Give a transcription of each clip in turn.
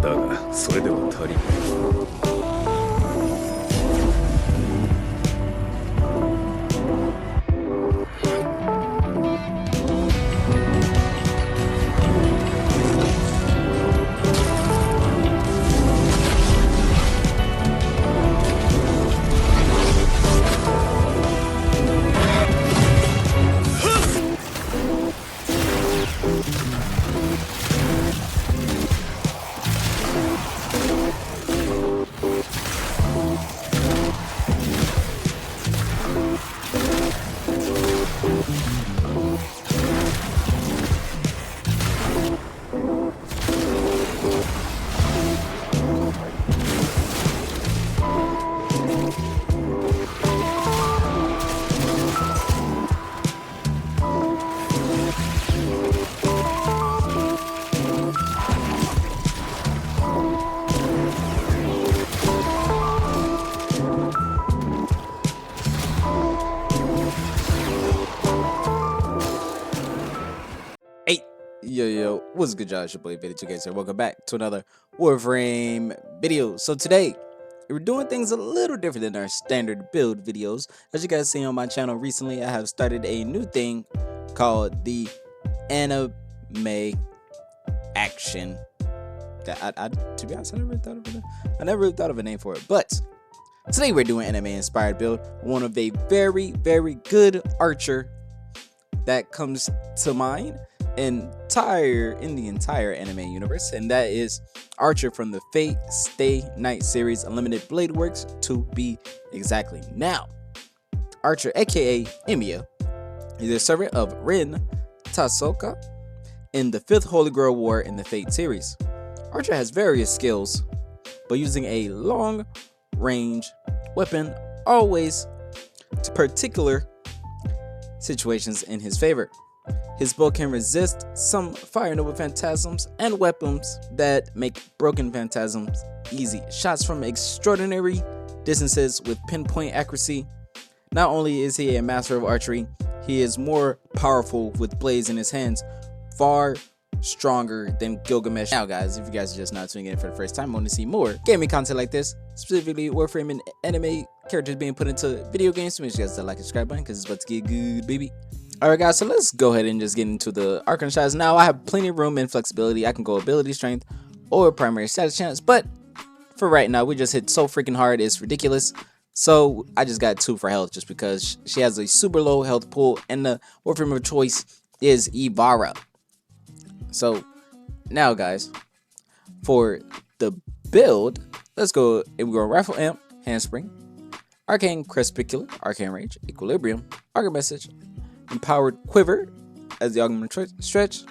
だがそれでは足りない。Yo, what's good, y'all? It's your boy Video2Games here. Welcome back to another Warframe video. So today, we're doing things a little different than our standard build videos. As you guys see on my channel recently, I have started a new thing called the anime action. That to be honest, I never really thought of a name for it. But today we're doing anime inspired build. One of a very good archer that comes to mind in the entire anime universe, and that is Archer from the Fate Stay Night series Unlimited Blade Works, to be exactly. Now, Archer, aka Emiya, is a servant of Rin Tasoka in the 5th Holy Grail War in the Fate series. Archer has various skills, but using a long range weapon always to particular situations in his favor. His bow can resist some fire noble phantasms and weapons that make broken phantasms easy. Shots from extraordinary distances with pinpoint accuracy. Not only is he a master of archery, he is more powerful with blades in his hands, far stronger than Gilgamesh. Now guys, if you guys are just not tuning in for the first time, want to see more gaming content like this, specifically Warframe and anime characters being put into video games, make sure you guys hit that like and subscribe button because it's about to get good, baby. Alright guys, so let's go ahead and just get into the arcane shots. Now I have plenty of room and flexibility. I can go ability strength or primary status chance, but for right now we just hit so freaking hard it's ridiculous. So I just got 2 for health just because she has a super low health pool, and the Warframe of choice is Ivara. So now guys, for the build, let's go and we go Rifle Amp, Handspring, Arcane Crespicular, Arcane Range, Equilibrium, Arcane Message, Empowered Quiver as the augmented stretch,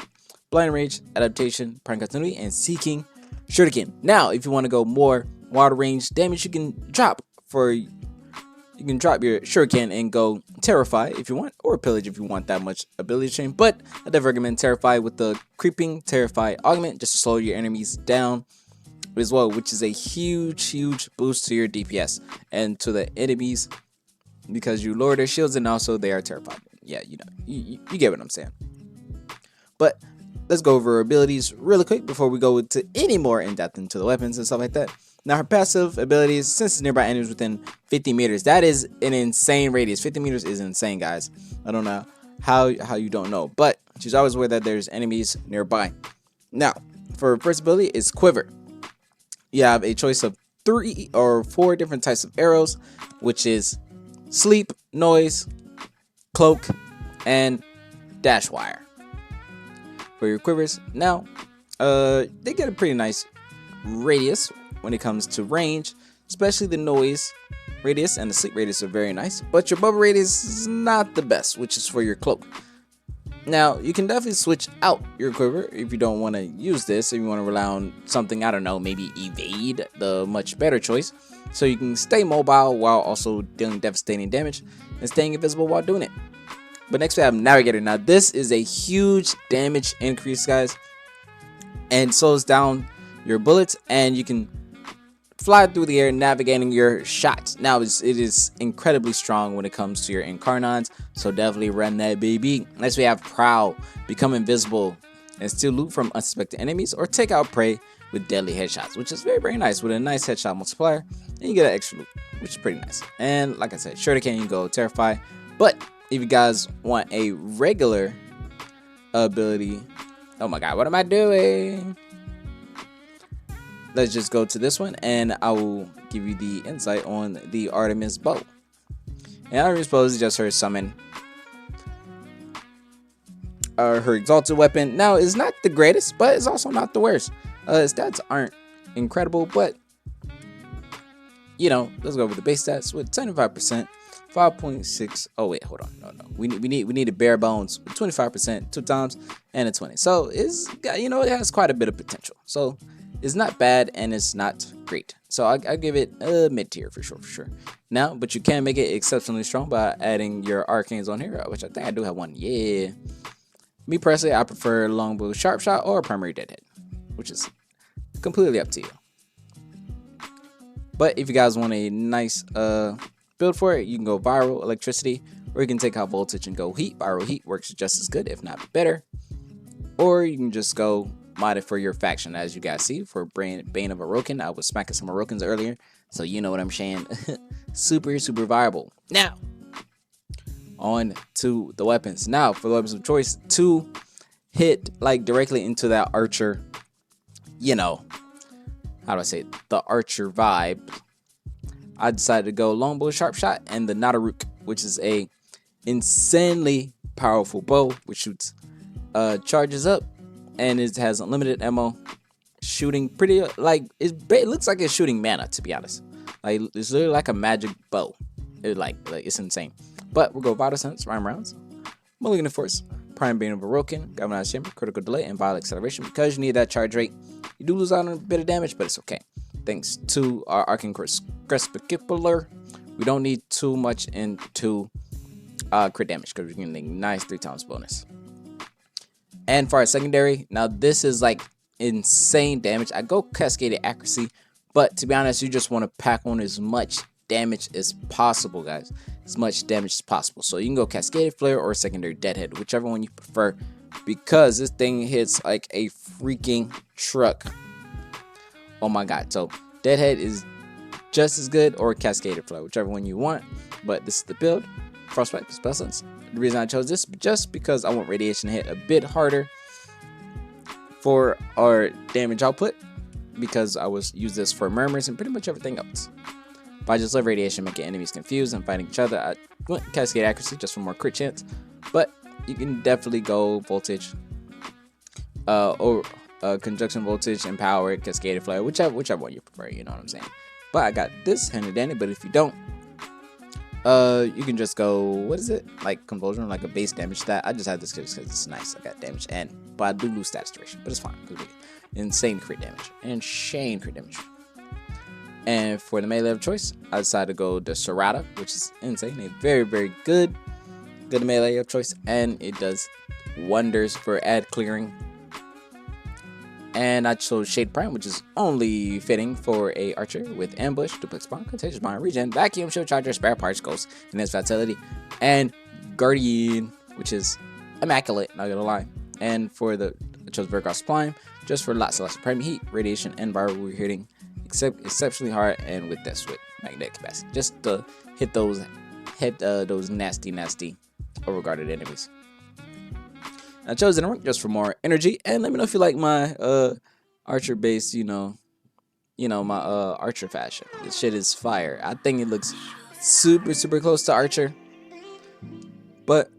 blind range, adaptation, prime continuity, and seeking shuriken. Now, if you want to go more wild range damage, you can drop your shuriken and go terrify if you want, or pillage if you want that much ability chain. But I definitely recommend terrify with the creeping terrify augment just to slow your enemies down as well, which is a huge boost to your DPS and to the enemies because you lower their shields and also they are terrified. Yeah, you know, you get what I'm saying. But let's go over her abilities really quick before we go into any more in depth into the weapons and stuff like that. Now her passive abilities, since it's nearby enemies within 50 meters, that is an insane radius. 50 meters is insane, guys. I don't know how you don't know, but she's always aware that there's enemies nearby. Now for her first ability is Quiver. You have a choice of 3 or 4 different types of arrows, which is sleep, noise, cloak, and dash wire. For your quivers, now they get a pretty nice radius when it comes to range, especially the noise radius and the sleep radius are very nice, but your bubble radius is not the best, which is for your cloak. Now you can definitely switch out your quiver if you don't want to use this, if you want to rely on something, I don't know, maybe evade, the much better choice, so you can stay mobile while also dealing devastating damage and staying invisible while doing it. But next we have Navigator. Now this is a huge damage increase, guys, and slows down your bullets, and you can fly through the air navigating your shots. Now it is incredibly strong when it comes to your incarnons, so definitely run that, baby. Next we have Prowl. Become invisible and steal loot from unsuspected enemies or take out prey with deadly headshots, which is very, very nice. With a nice headshot multiplier, and you get an extra loot, which is pretty nice. And like I said, Shuriken, you go Terrify. But if you guys want a regular ability, oh my god, what am I doing? Let's just go to this one, and I will give you the insight on the Artemis bow. And Artemis bow is just her summon, her exalted weapon. Now, it's not the greatest, but it's also not the worst. Stats aren't incredible, but you know, let's go over the base stats with 75%, 5.6. Oh wait, hold on, no, we need a bare bones with 25%, 2 times, and a 20. So it's, you know, it has quite a bit of potential. So it's not bad and it's not great. So I give it a mid tier for sure. Now, but you can make it exceptionally strong by adding your arcanes on here, which I think I do have one. Yeah. Me personally, I prefer longbow sharp shot or primary deadhead, which is completely up to you. But if you guys want a nice build for it, you can go viral electricity, or you can take out voltage and go heat. Viral heat works just as good, if not better. Or you can just go mod it for your faction, as you guys see for Bane of Orokin. I was smacking some Orokins earlier, so you know what I'm saying. super viable. Now, on to the weapons. Now, for the weapons of choice, to hit like directly into that archer, you know, how do I say it? The archer vibe, I decided to go longbow sharp shot and the Nataruk, which is a insanely powerful bow which shoots charges up, and it has unlimited ammo, shooting pretty like it looks like it's shooting mana, to be honest. Like it's literally like a magic bow. Like it's insane. But we'll go Vital Sense, Rhyme Rounds, Mulligan of Force, Prime Bane of Orokin, Galvanized Chamber, Critical Delay, and Vital Acceleration. Because you need that charge rate, you do lose out on a bit of damage, but it's okay. Thanks to our Arcane Crespicular, we don't need too much into crit damage because we're getting a nice 3 times bonus. And for our secondary, now this is like insane damage. I go Cascaded Accuracy, but to be honest, you just want to pack on as much damage as possible, guys. As much damage as possible. So you can go Cascaded Flare or Secondary Deadhead, whichever one you prefer, because this thing hits like a freaking truck. Oh my god. So Deadhead is just as good, or Cascaded Flare, whichever one you want. But this is the build. Frostbite, Spell Sense. The reason I chose this, just because I want radiation to hit a bit harder for our damage output, because I was use this for murmurs and pretty much everything else. But I just love radiation, making enemies confused and fighting each other. I went Cascade Accuracy just for more crit chance, but you can definitely go voltage, or conjunction voltage, empowered, Cascaded Flare, whichever one you prefer. You know what I'm saying? But I got this handy dandy. But if you don't, you can just go, what is it, like Convulsion, like a base damage stat. I just had this because it's nice. I got damage, but I do lose stats duration, but it's fine because we insane crit damage. And for the melee of choice, I decided to go the Serrata, which is insane. A very good melee of choice, and it does wonders for ad clearing. And I chose Shade Prime, which is only fitting for a archer with ambush, duplex bomb, contagious bomb, regen, vacuum, shield charger, spare parts, ghost, and its vitality, and Guardian, which is immaculate, not gonna lie. And for the I chose Vergos Prime, just for lots of prime heat, radiation, and viral hitting, exceptionally hard, and with magnetic capacity, just to hit those nasty overguarded enemies. I chose Nataruk just for more energy, and let me know if you like my archer base, you know my archer fashion. This shit is fire. I think it looks super close to archer. But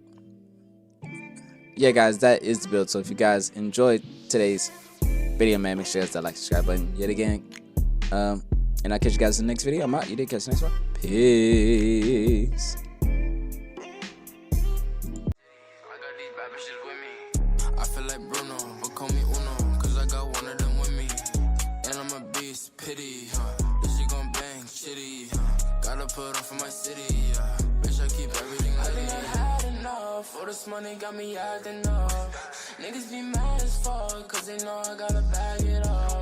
yeah, guys, that is the build. So if you guys enjoyed today's video, man, make sure you guys that like, subscribe button yet again. And I'll catch you guys in the next video. I'm out. You did catch the next one. Peace. I feel like Bruno, but call me Uno, cause I got one of them with me. And I'm a beast, pity, this shit gon' bang, shitty, gotta put on for my city, bitch, I keep everything I think I had enough, all this money got me acting up. Niggas be mad as fuck, cause they know I gotta bag it up.